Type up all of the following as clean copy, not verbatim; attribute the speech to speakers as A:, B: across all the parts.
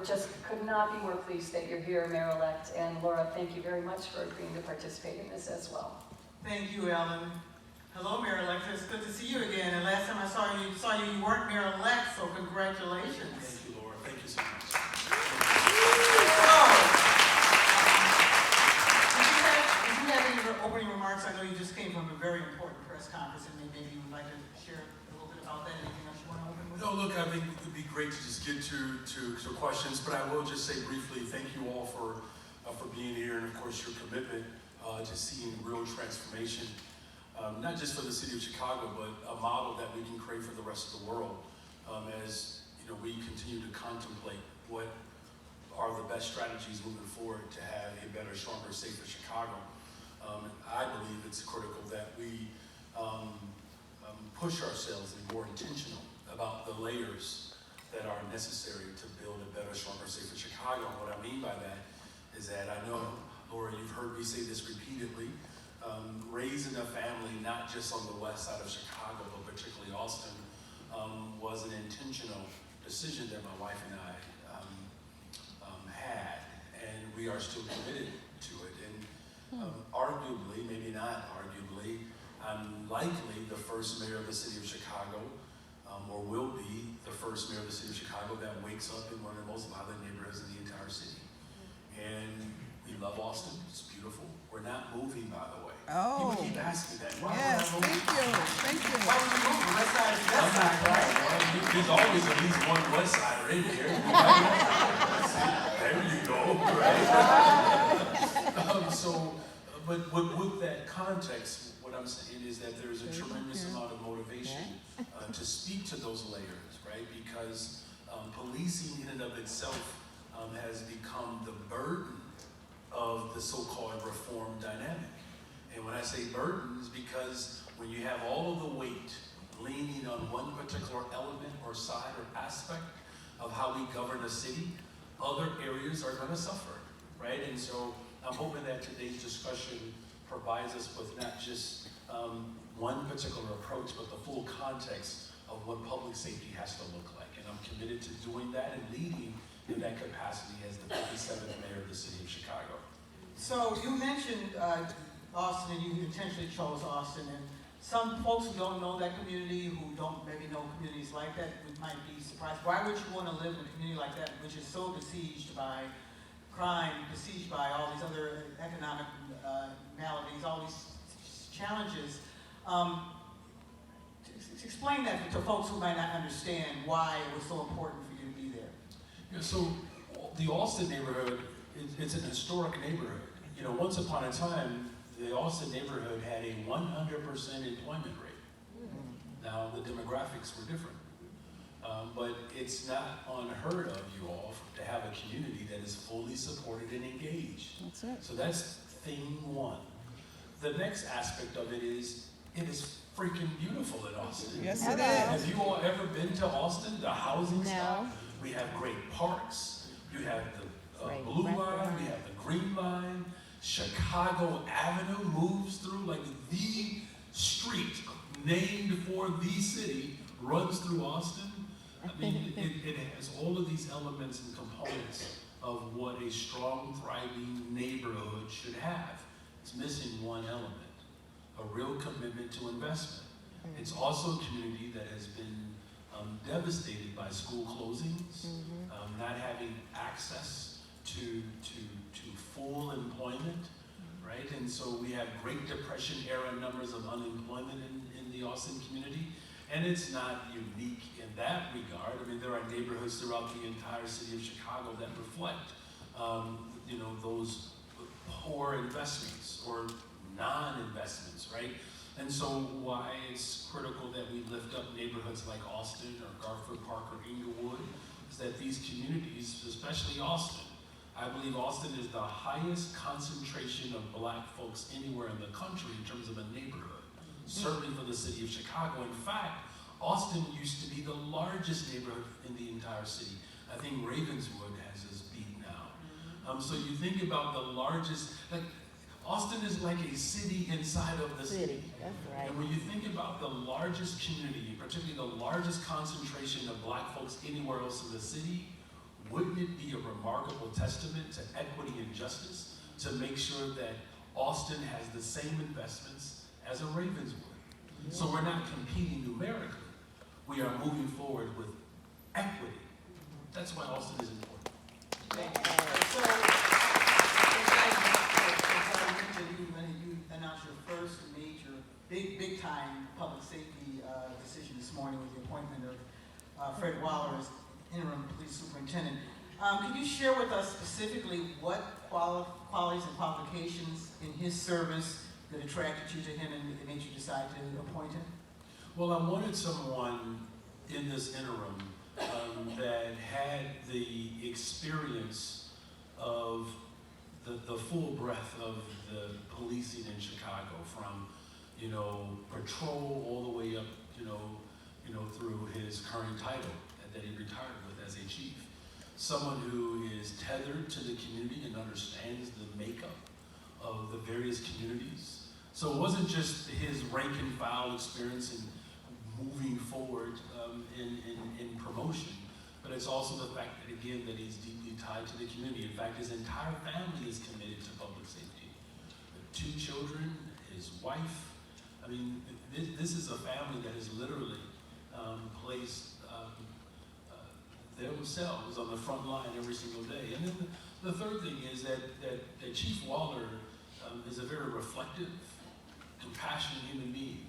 A: just could not be more pleased that you're here, Mayor-elect. And Laura, thank you very much for agreeing to participate in this as well.
B: Thank you, Ellen. Hello, Mayor-elect. It's good to see you again. And last time I saw you, you weren't Mayor-elect, so congratulations.
C: Thank you, Laura. Thank you so much.
B: So, did you have any opening remarks? I know you just came from a very important press conference, and maybe you would like to share a little bit about that. Anything else you want to open with?
C: No, look, I think it would be great to just get to questions, but I will just say briefly, thank you all for being here, and of course your commitment to seeing real transformation, not just for the city of Chicago, but a model that we can create for the rest of the world, as you know, we continue to contemplate what are the best strategies moving forward to have a better, stronger, safer Chicago. I believe it's critical that we push ourselves and be more intentional about the layers that are necessary to build a better, stronger, safer Chicago. And what I mean by that is that I know, Laura, you've heard me say this repeatedly, raising a family not just on the west side of Chicago, but particularly Austin, was an intentional decision that my wife and I had, and we are still committed to it. And arguably, maybe not arguably, I'm likely the first mayor of the city of Chicago, or will be the first mayor of the city of Chicago that wakes up in one of the most violent neighborhoods in the entire city. And we love Austin, it's beautiful. We're not moving, by the way.
D: Oh.
C: People keep asking that. Why
D: Yes,
C: we're not
D: thank
C: moving?
D: you, thank you.
B: Why would you move from west side to that side, right?
C: Well, there's always at least one west sider in here. There you go, right? But with that context, what I'm saying is that there's a tremendous amount of motivation to speak to those layers, right? Because policing in and of itself has become the burden of the so-called reform dynamic. And when I say burden, it's because when you have all of the weight leaning on one particular element or side or aspect of how we govern a city, other areas are going to suffer, right? And so I'm hoping that today's discussion provides us with not just one particular approach, but the full context of what public safety has to look like. And I'm committed to doing that and leading in that capacity as the 57th mayor of the city of Chicago.
B: So you mentioned Austin, and you intentionally chose Austin, and some folks who don't know that community, who don't maybe know communities like that, might be surprised. Why would you want to live in a community like that, which is so besieged by crime, besieged by all these other economic maladies, all these challenges? Explain that to folks who might not understand why it was so important for you to be there.
C: Yeah, so the Austin neighborhood, it's an historic neighborhood. You know, once upon a time, the Austin neighborhood had a 100% employment rate. Now, the demographics were different. But it's not unheard of, you all, to have a community that is fully supported and engaged.
D: That's it.
C: So that's thing one. The next aspect of it is freaking beautiful in Austin.
D: Yes, it is.
C: Have you all ever been to Austin, the housing stock? We have great parks. You have the blue line, we have the green line. Chicago Avenue moves through, like the street named for the city runs through Austin. I mean, it has all of these elements and components of what a strong, thriving neighborhood should have. It's missing one element, a real commitment to investment. It's also a community that has been devastated by school closings, not having access to full employment, right? And so we have Great Depression era numbers of unemployment in the Austin community. And it's not unique in that regard. I mean, there are neighborhoods throughout the entire city of Chicago that reflect, you know, those poor investments or non-investments, right? And so why it's critical that we lift up neighborhoods like Austin or Garfield Park or Inglewood is that these communities, especially Austin, I believe Austin is the highest concentration of black folks anywhere in the country in terms of a neighborhood, certainly for the city of Chicago. In fact, Austin used to be the largest neighborhood in the entire city. I think Ravenswood has us beat now. So you think about the largest, like Austin is like a city inside of the city.
E: That's right.
C: And when you think about the largest community, particularly the largest concentration of black folks anywhere else in the city, wouldn't it be a remarkable testament to equity and justice to make sure that Austin has the same investments as a Ravens would? So we're not competing numerically. We are moving forward with equity. That's why Austin is important.
B: Thank you. So, you announced your first major, big time public safety decision this morning with the appointment of Fred Waller as interim police superintendent. Can you share with us specifically what qualities and qualifications in his service that attracted you to him and made you decide to appoint him?
C: Well, I wanted someone in this interim that had the experience of the full breadth of the policing in Chicago, from patrol all the way up through his current title that he retired with as a chief. Someone who is tethered to the community and understands the makeup of the various communities. So it wasn't just his rank and file experience in moving forward in promotion, but it's also the fact that, again, that he's deeply tied to the community. In fact, his entire family is committed to public safety. 2 children, his wife. I mean, this is a family that has literally placed themselves on the front line every single day. And then the third thing is that Chief Waller is a very reflective, compassionate human being.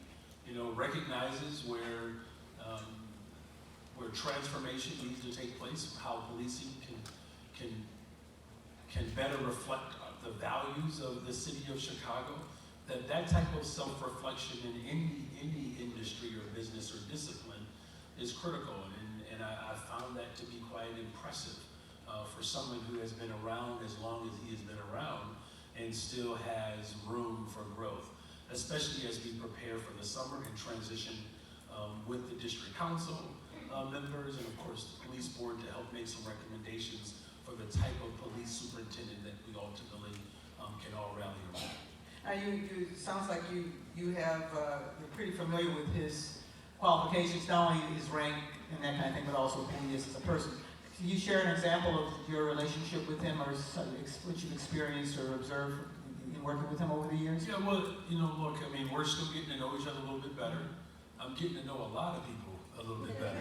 C: Recognizes where transformation needs to take place, how policing can better reflect the values of the city of Chicago. That type of self-reflection in any industry or business or discipline is critical, and I found that to be quite impressive for someone who has been around as long as he has been around and still has room for growth, especially as we prepare for the summer and transition with the district council members and of course the police board to help make some recommendations for the type of police superintendent that we ultimately can all rally around.
B: You sounds like you're pretty familiar with his qualifications, not only his rank and that kind of thing, but also who he is as a person. Can you share an example of your relationship with him, or what you've experienced or observed in working with him over the years?
C: Yeah, well, look, I mean, we're still getting to know each other a little bit better. I'm getting to know a lot of people a little bit better.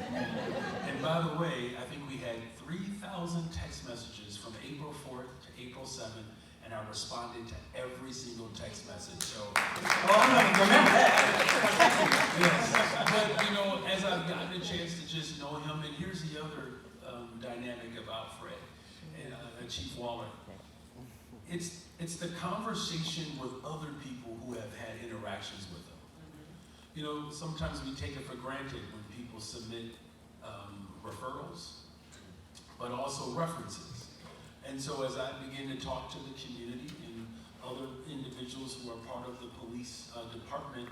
C: And by the way, I think we had 3,000 text messages from April 4th to April 7th, and I responded to every single text message. So,
B: I'm going to remember that.
C: yes, but as I've gotten a chance to just know him, and here's the other dynamic about Fred and Chief Waller. It's the conversation with other people who have had interactions with him. Sometimes we take it for granted when people submit referrals, but also references. And so as I begin to talk to the community and other individuals who are part of the police department,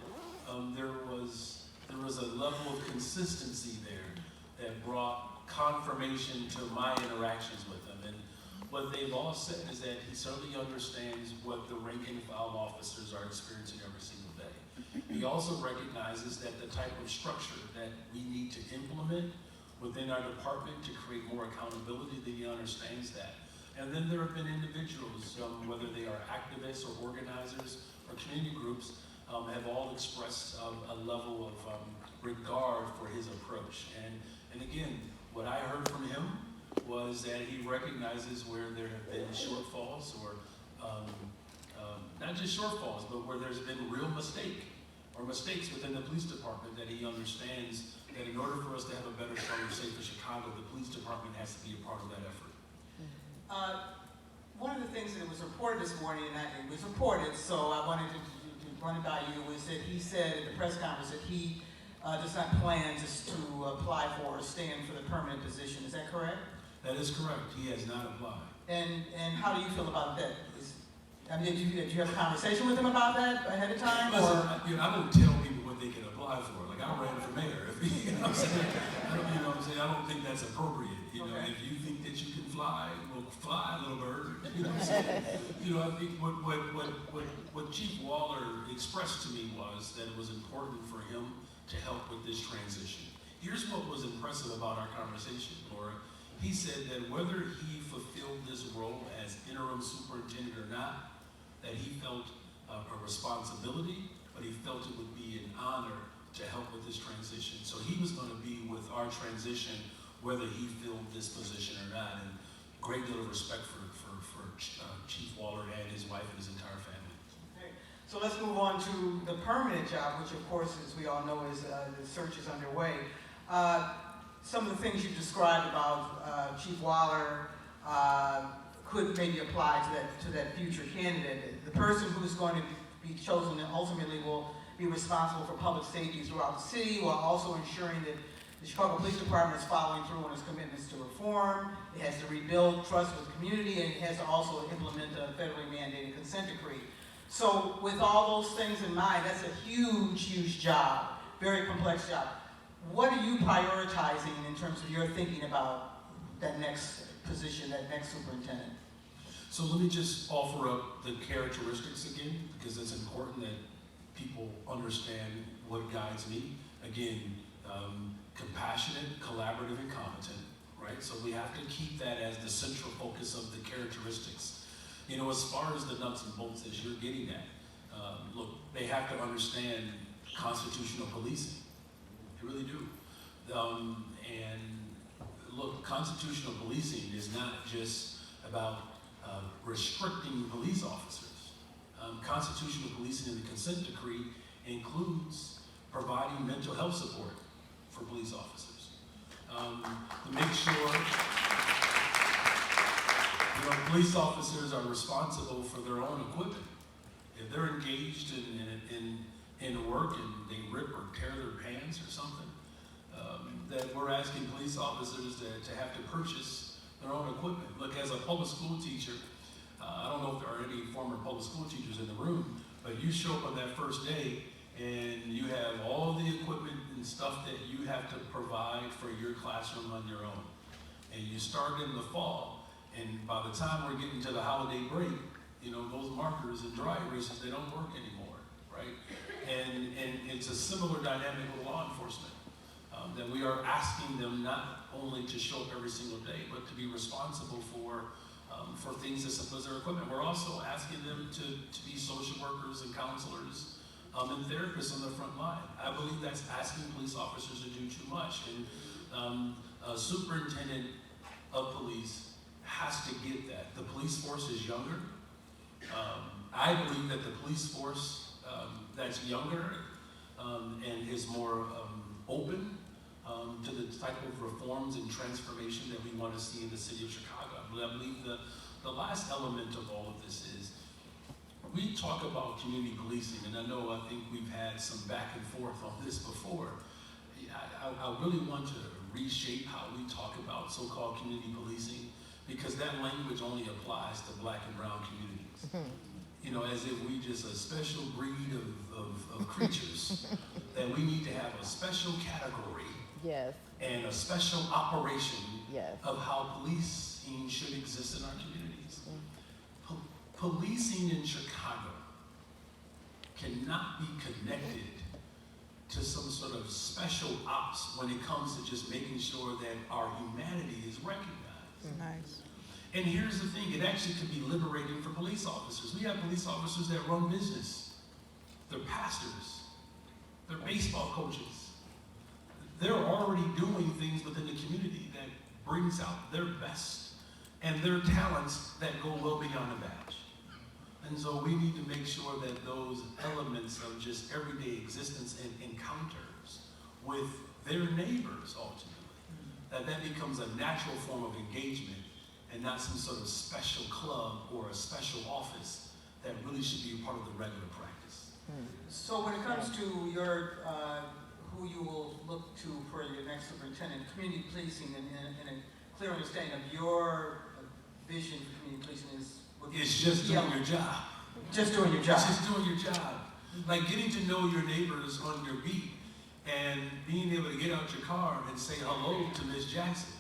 C: there was a level of consistency there that brought confirmation to my interactions with them. And what they've all said is that he certainly understands what the rank and file officers are experiencing every single day. He also recognizes that the type of structure that we need to implement within our department to create more accountability, that he understands that. And then there have been individuals, whether they are activists or organizers or community groups, have all expressed a level of regard for his approach. And again, what I heard from him was that he recognizes where there have been shortfalls or not just shortfalls, but where there's been real mistakes within the police department, that he understands that in order for us to have a better, stronger, safer Chicago, the police department has to be a part of that effort.
B: One of the things that was reported this morning, and it was reported, so I wanted to run it by you, was that he said at the press conference that he does not plan to apply for or stand for the permanent position. Is that correct?
C: That is correct. He has not applied.
B: And how do you feel about that? Did you have a conversation with him about that ahead of time?
C: Listen, I don't tell people what they can apply for. Like, I ran for mayor. You know what I'm saying? I don't think that's appropriate.
B: Okay.
C: If you think that you can fly, well, fly, little bird. You know what I'm saying? I think what Chief Waller expressed to me was that it was important for him to help with this transition. Here's what was impressive about our conversation, Laura. he said that whether he fulfilled this role as interim superintendent or not, that he felt a responsibility, but he felt it would be an honor to help with this transition. So he was going to be with our transition, whether he filled this position or not. And great deal of respect for Chief Waller and his wife and his entire family.
B: Okay. So let's move on to the permanent job, which of course, as we all know, is the search is underway. Some of the things you described about Chief Waller could maybe apply to that future candidate. The person who's going to be chosen ultimately will be responsible for public safety throughout the city, while also ensuring that the Chicago Police Department is following through on its commitments to reform. It has to rebuild trust with the community, and it has to also implement a federally mandated consent decree. So with all those things in mind, that's a huge, huge job, very complex job. What are you prioritizing in terms of your thinking about that next position, that next superintendent?
C: So let me just offer up the characteristics again, because it's important that people understand what guides me. Again, compassionate, collaborative, and competent, right? So we have to keep that as the central focus of the characteristics. You know, as far as the nuts and bolts as you're getting at, look, they have to understand constitutional policing. They really do. And look, constitutional policing is not just about restricting police officers. Constitutional policing in the consent decree includes providing mental health support for police officers. To make sure police officers are responsible for their own equipment. If they're engaged in work and they rip or tear their pants or something, that we're asking police officers to have to purchase their own equipment. Look, as a public school teacher, I don't know if there are any former public school teachers in the room, but you show up on that first day and you have all the equipment and stuff that you have to provide for your classroom on your own. And you start in the fall, and by the time we're getting to the holiday break, those markers and dry erasers, they don't work anymore, right? And it's a similar dynamic with law enforcement, that we are asking them not only to show up every single day, but to be responsible for things as simple as their equipment. We're also asking them to be social workers and counselors and therapists on the front line. I believe that's asking police officers to do too much. And a superintendent of police has to get that. The police force is younger. I believe that the police force that's younger and is more open to the type of reforms and transformation that we want to see in the city of Chicago. I believe the last element of all of this is we talk about community policing, and I think we've had some back and forth on this before. I really want to reshape how we talk about so-called community policing, because that language only applies to Black and brown communities. As if we just a special breed of creatures, that we need to have a special category and a special operation of how policing should exist in our communities. Policing in Chicago cannot be connected to some sort of special ops when it comes to just making sure that our humanity is recognized.
D: Nice.
C: And here's the thing, it actually could be liberating for police officers. We have police officers that run business. They're pastors. They're baseball coaches. They're already doing things within the community that brings out their best and their talents that go well beyond the badge. And so we need to make sure that those elements of just everyday existence and encounters with their neighbors ultimately, that becomes a natural form of engagement and not some sort of special club or a special office that really should be a part of the regular practice.
B: So when it comes to your, who you will look to for your next superintendent, community policing, and a clear understanding of your vision for community policing is...
C: It's just doing your job.
B: Just doing your job.
C: It's just doing your job. Like getting to know your neighbors on your beat and being able to get out your car and say hello to Miss Jackson.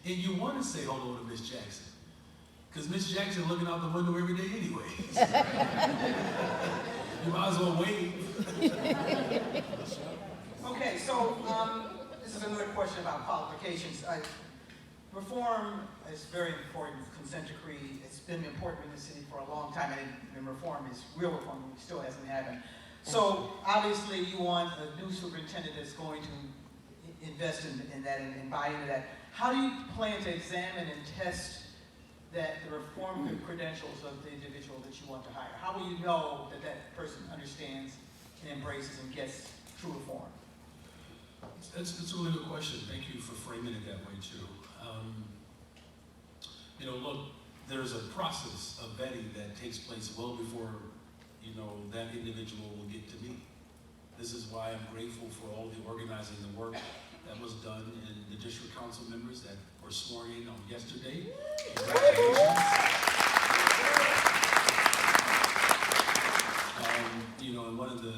C: And you want to say hello to Miss Jackson, because Miss Jackson looking out the window every day anyway. You might as well wave.
B: Okay, so this is another question about qualifications. reform is very important. Consent decree, it's been important in the city for a long time, and reform is real reform, still hasn't happened. So obviously you want a new superintendent that's going to invest in that and buy into that. How do you plan to examine and test that the reform credentials of the individual that you want to hire? How will you know that that person understands and embraces and gets true reform?
C: That's a really good question. Thank you for framing it that way too. You know, look, there's a process of vetting that takes place well before, you know, that individual will get to me. This is why I'm grateful for all the organizing, the work that was done, and the district council members that were sworn in on yesterday. Congratulations. You know, and one of the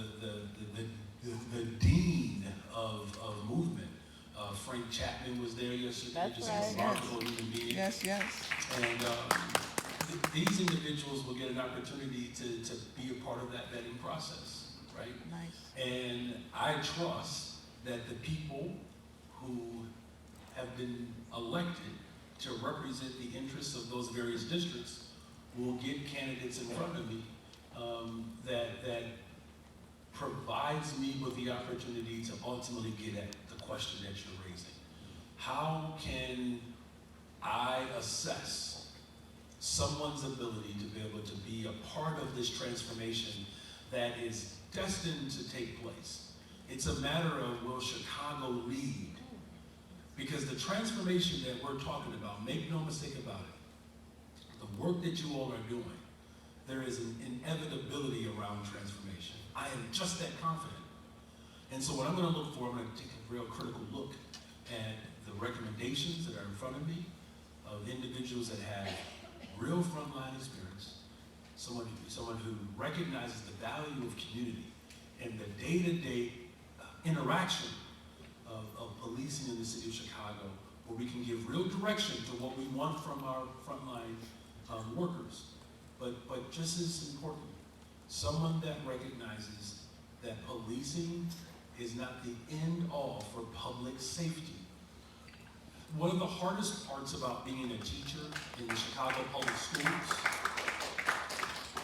C: dean of movement, Frank Chapman, was there yesterday.
D: That's
C: just
D: right.
C: a remarkable human being.
E: Yes, yes.
C: And these individuals will get an opportunity to be a part of that vetting process, right?
E: Nice.
C: And I trust that the people who have been elected to represent the interests of those various districts will get candidates in front of me that provides me with the opportunity to ultimately get at the question that you're raising. How can I assess someone's ability to be able to be a part of this transformation that is destined to take place? It's a matter of, will Chicago lead? Because the transformation that we're talking about, make no mistake about it, the work that you all are doing, there is an inevitability around transformation. I am just that confident. And so what I'm going to look for, I'm going to take a real critical look at the recommendations that are in front of me of individuals that have real frontline experience, someone who recognizes the value of community and the day-to-day interaction of policing in the city of Chicago, where we can give real direction to what we want from our frontline workers. But just as important, someone that recognizes that policing is not the end all for public safety. One of the hardest parts about being a teacher in the Chicago public schools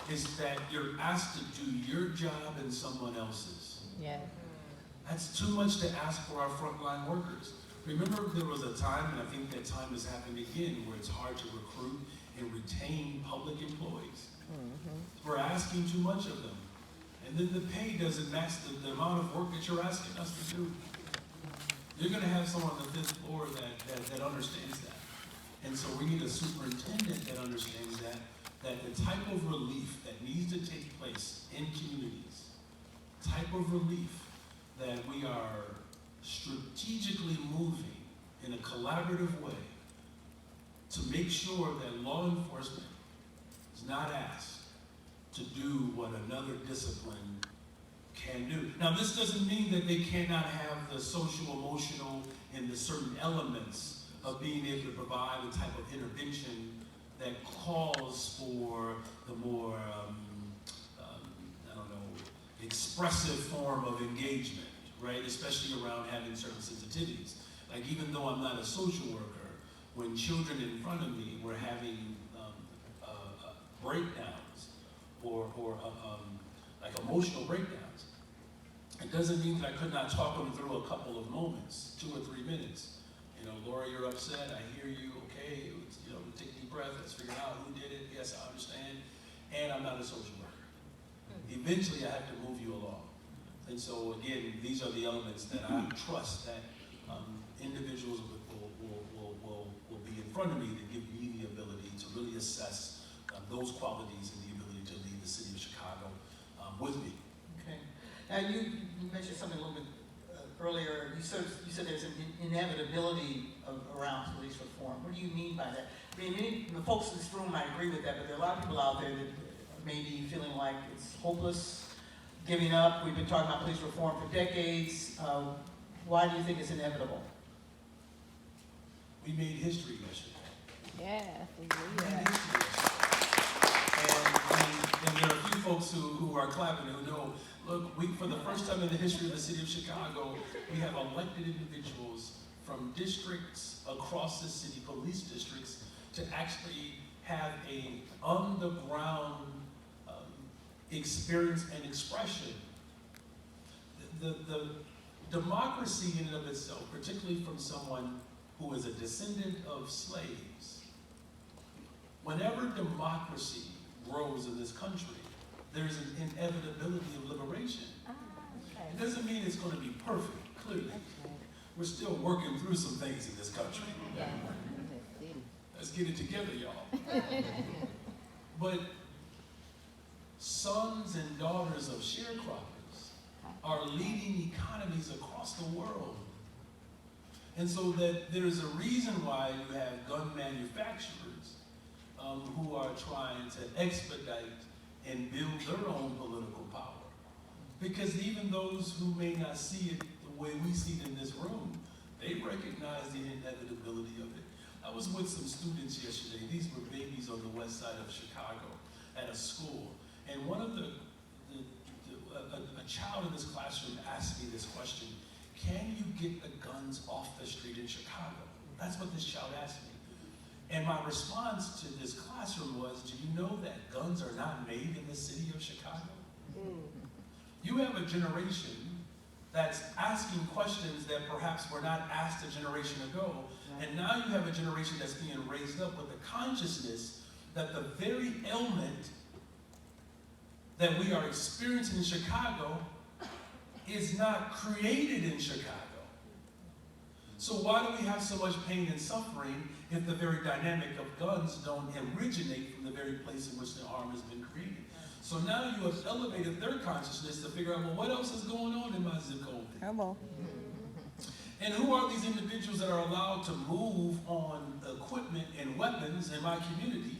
C: is that you're asked to do your job and someone else's.
D: Yeah.
C: That's too much to ask for our frontline workers. Remember, there was a time, and I think that time has happened again, where it's hard to recruit and retain public employees. We're asking too much of them. And then the pay doesn't match the amount of work that you're asking us to do. You're going to have someone on the fifth floor that understands that. And so we need a superintendent that understands that the type of relief that needs to take place in communities, type of relief that we are strategically moving in a collaborative way to make sure that law enforcement is not asked to do what another discipline can do. Now, this doesn't mean that they cannot have the social, emotional, and the certain elements of being able to provide the type of intervention that calls for the more, expressive form of engagement, right? Especially around having certain sensitivities. Like, even though I'm not a social worker, when children in front of me were having breakdowns or like emotional breakdowns, it doesn't mean that I could not talk them through a couple of moments, 2 or 3 minutes. You know, Laura, you're upset. I hear you. Okay, take a deep breath. Let's figure out who did it. Yes, I understand. And I'm not a social worker. Eventually, I have to move you along. And so, again, these are the elements that I trust that individuals will be in front of me to give me the ability to really assess those qualities and the ability to lead the city of Chicago with me.
B: Okay. Now you mentioned something a little bit earlier. You said there's an inevitability around police reform. What do you mean by that? I mean, many the folks in this room might agree with that, but there are a lot of people out there that may be feeling like it's hopeless, giving up. We've been talking about police reform for decades. Why do you think it's inevitable?
C: We made history yesterday.
D: Yeah.
C: We made history yesterday. And there are a few folks who are clapping who know, look, for the first time in the history of the city of Chicago, we have elected individuals from districts across the city, police districts, to actually have a on-the-ground experience and expression. The democracy in and of itself, particularly from someone who is a descendant of slaves, whenever democracy grows in this country, there's an inevitability of liberation. It doesn't mean it's going to be perfect, clearly. We're still working through some things in this country. Let's get it together, y'all. But sons and daughters of sharecroppers are leading economies across the world. And so that there's a reason why you have gun manufacturers who are trying to expedite and build their own political power. Because even those who may not see it the way we see it in this room, they recognize the inevitability of it. I was with some students yesterday. These were babies on the west side of Chicago at a school. And one of a child in this classroom asked me this question: can you get the guns off the street in Chicago? That's what this child asked me. And my response to this classroom was, do you know that guns are not made in the city of Chicago? You have a generation that's asking questions that perhaps were not asked a generation ago. And now you have a generation that's being raised up with the consciousness that the very ailment that we are experiencing in Chicago is not created in Chicago. So why do we have so much pain and suffering if the very dynamic of guns don't originate from the very place in which the arm has been created? So now you have elevated their consciousness to figure out, well, what else is going on in my zip code?
D: Come on.
C: And who are these individuals that are allowed to move on equipment and weapons in my community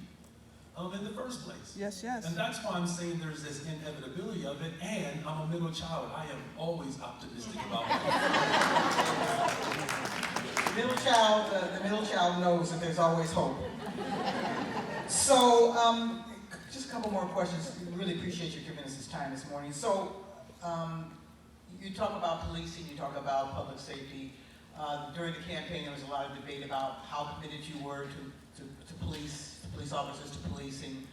C: in the first place?
D: Yes, yes.
C: And that's why I'm saying there's this inevitability of it, and I'm a middle child. I am always optimistic about it.
B: The middle child knows that there's always hope. So, just a couple more questions. Really appreciate you giving us this time this morning. So, you talk about policing, you talk about public safety. During the campaign, there was a lot of debate about how committed you were to police officers, to policing.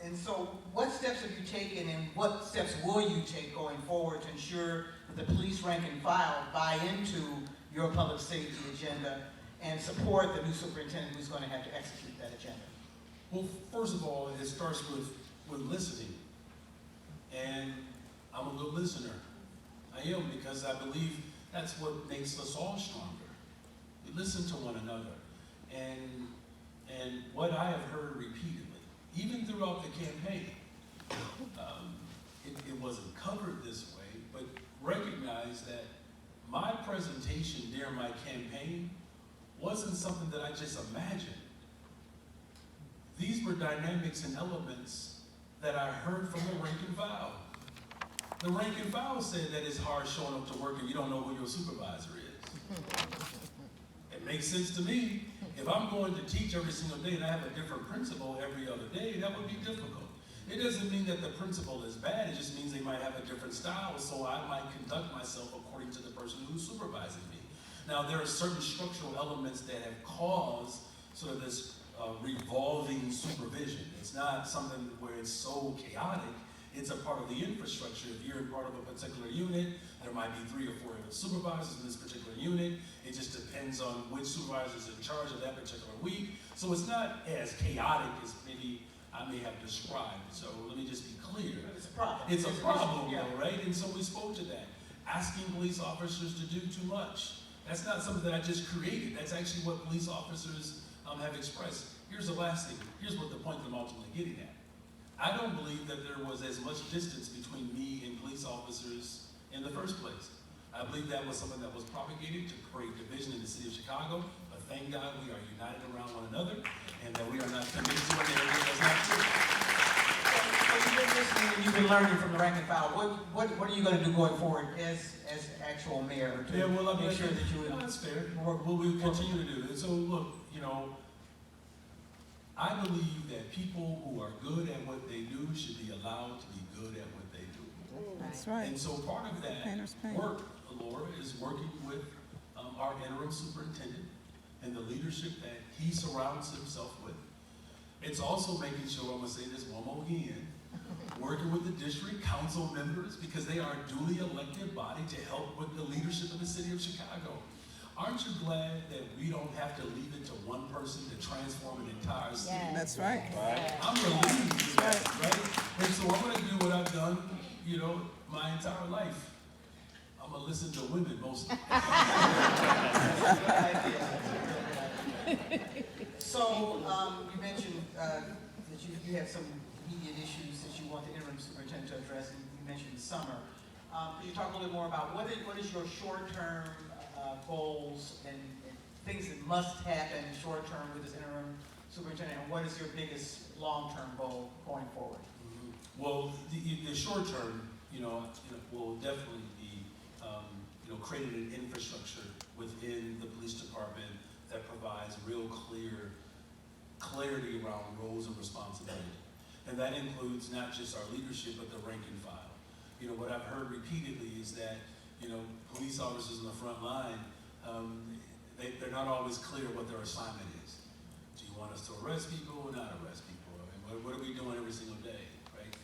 B: And so, what steps have you taken, and what steps will you take going forward to ensure that the police rank and file buy into your public safety agenda and support the new superintendent who's going to have to execute that agenda?
C: Well, first of all, it starts with listening. And I'm a good listener. I am, because I believe that's what makes us all stronger. We listen to one another. And what I have heard repeatedly, even throughout the campaign, it wasn't covered this way, but recognize that my presentation during my campaign wasn't something that I just imagined. These were dynamics and elements that I heard from the rank and file. The rank and file said that it's hard showing up to work and you don't know who your supervisor is. It makes sense to me. If I'm going to teach every single day and I have a different principal every other day, that would be difficult. It doesn't mean that the principal is bad, it just means they might have a different style, so I might conduct myself according to the person who's supervising me. Now, there are certain structural elements that have caused sort of this revolving supervision. It's not something where it's so chaotic. It's a part of the infrastructure. If you're part of a particular unit, there might be 3 or 4 supervisors in this particular unit. It just depends on which supervisor is in charge of that particular week. So it's not as chaotic as maybe I may have described. So let me just be clear.
B: It's a problem.
C: It's a problem, though, right? And so we spoke to that. Asking police officers to do too much. That's not something that I just created. That's actually what police officers have expressed. Here's the last thing. Here's what the point that I'm ultimately getting at. I don't believe that there was as much distance between me and police officers in the first place. I believe that was something that was propagated to create division in the city of Chicago, but thank God we are united around one another, and that we are not committed to a narrative that's not true.
B: So you've been listening and you've been learning from the rank and file. What are you going to do going forward as actual mayor to make sure that you...
C: No, that's fair. What we continue to do. And so look, you know, I believe that people who are good at what they do should be allowed to be good at what they do.
D: That's right.
C: And so part of that
D: Painter's paint.
C: work, Laura, is working with our interim superintendent and the leadership that he surrounds himself with. It's also making sure, I'm gonna say this one more again, working with the district council members because they are a duly elected body to help with the leadership of the city of Chicago. Aren't you glad that we don't have to leave it to one person to transform an entire city?
D: Yes.
E: That's right.
C: I'm relieved to that, right? And so I'm gonna do what I've done, my entire life. I'm gonna listen to women mostly.
B: So, you mentioned that you have some immediate issues that you want the interim superintendent to address, and you mentioned the summer. Could you talk a little bit more about what is your short-term goals and things that must happen short-term with this interim superintendent, and what is your biggest long-term goal going forward?
C: Well, the short term, will definitely be, creating an infrastructure within the police department that provides real clarity around roles and responsibility. And that includes not just our leadership, but the rank and file. What I've heard repeatedly is that, police officers in the front line, they're not always clear what their assignment is. Do you want us to arrest people or not arrest people? I mean, what are we doing every single day, right?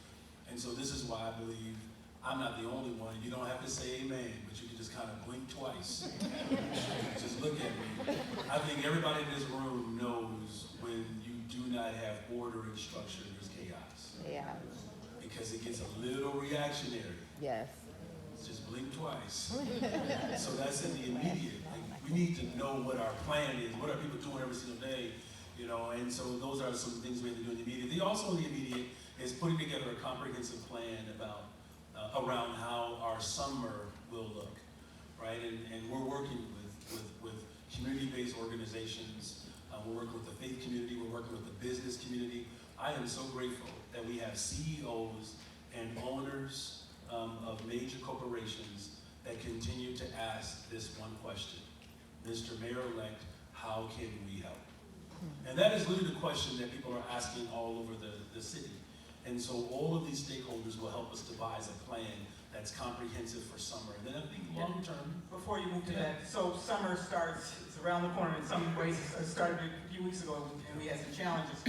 C: And so this is why I believe I'm not the only one. You don't have to say amen, but you can just kind of blink twice. Just look at me. I think everybody in this room knows when you do not have order and structure, there's chaos.
D: Yeah.
C: Because it gets a little reactionary.
D: Yes.
C: Just blink twice. So that's in the immediate. Like, we need to know what our plan is. What are people doing every single day? And so those are some things we have to do in the immediate. Also in the immediate is putting together a comprehensive plan about around how our summer will look, right? And we're working with community-based organizations. We're working with the faith community. We're working with the business community. I am so grateful that we have CEOs and owners of major corporations that continue to ask this one question: Mr. Mayor-elect, how can we help? And that is really the question that people are asking all over the city. And so all of these stakeholders will help us devise a plan that's comprehensive for summer. And then I think long term.
B: Before you move to that, so summer starts, it's around the corner in some ways. It started a few weeks ago and we had some challenges.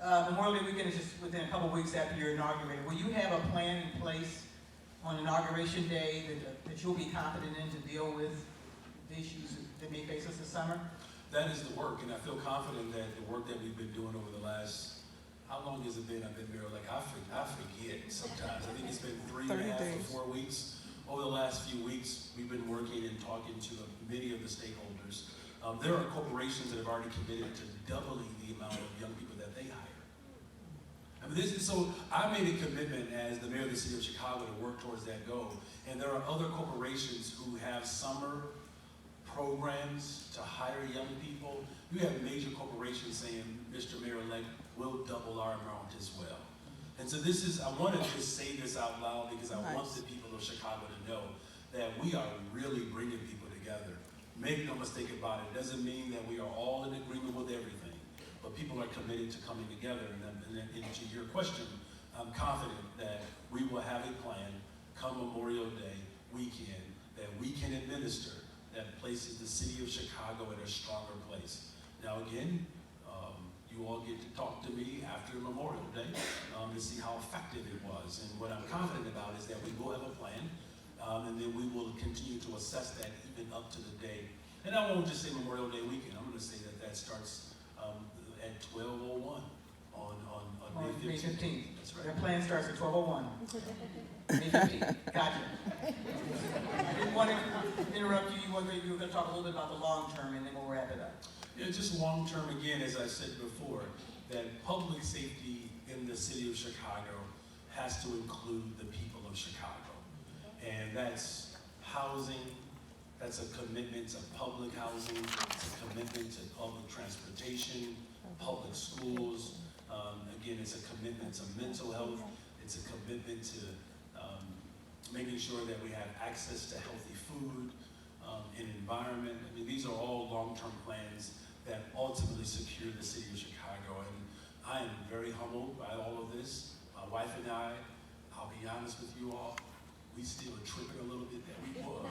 B: Memorial Day weekend is just within a couple weeks after you're inaugurated. Will you have a plan in place on Inauguration Day that you'll be confident in to deal with the issues that may face us this summer?
C: That is the work, and I feel confident that the work that we've been doing over the last, how long has it been I've been there? Like, I forget sometimes. I think it's been 3.5 or 4 weeks. Over the last few weeks, we've been working and talking to many of the stakeholders. There are corporations that have already committed to doubling the amount of young people that they hire. I mean, so I made a commitment as the mayor of the city of Chicago to work towards that goal. And there are other corporations who have summer programs to hire young people. You have major corporations saying, Mr. Mayor-elect, we'll double our amount as well. And so I want to just say this out loud because I want the people of Chicago to know that we are really bringing people together. Make no mistake about it. It doesn't mean that we are all in agreement with everything, but people are committed to coming together. And to your question, I'm confident that we will have a plan come Memorial Day weekend that we can administer that places the city of Chicago in a stronger place. Now again, you all get to talk to me after Memorial Day to see how effective it was. And what I'm confident about is that we will have a plan, and then we will continue to assess that even up to the day. And I won't just say Memorial Day weekend. I'm going to say that starts at 12:01 on May 15th. That's right.
B: That plan starts at 12:01. May 15th. Gotcha. I didn't want to interrupt you. You were going to talk a little bit about the long term, and then we'll wrap it up.
C: Yeah, just long term again, as I said before, that public safety in the city of Chicago has to include the people of Chicago. And that's housing, that's a commitment to public housing, it's a commitment to public transportation, public schools. Again, it's a commitment to mental health, it's a commitment to making sure that we have access to healthy food, and environment. I mean, these are all long-term plans that ultimately secure the city of Chicago. And I am very humbled by all of this. My wife and I'll be honest with you all, we still are tripping a little bit that we were.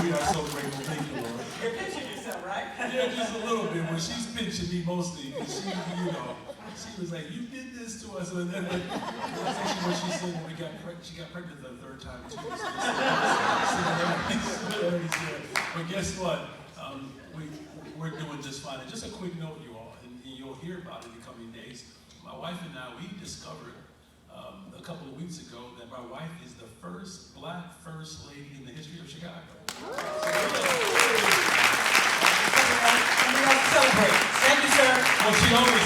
C: We are so grateful. Thank you, Lord.
B: You're pinching yourself, right?
C: Yeah, just a little bit. When she's pinching me mostly, because she, she was like, "You did this to us," and then that's actually what she said when we got pregnant. She got pregnant the third time too. But guess what? We're doing just fine. And just a quick note, you all, and you'll hear about it in the coming days. My wife and I, we discovered a couple of weeks ago that my wife is the first Black First Lady in the history of Chicago.
B: Celebrate. Thank you, sir.
C: Well, she always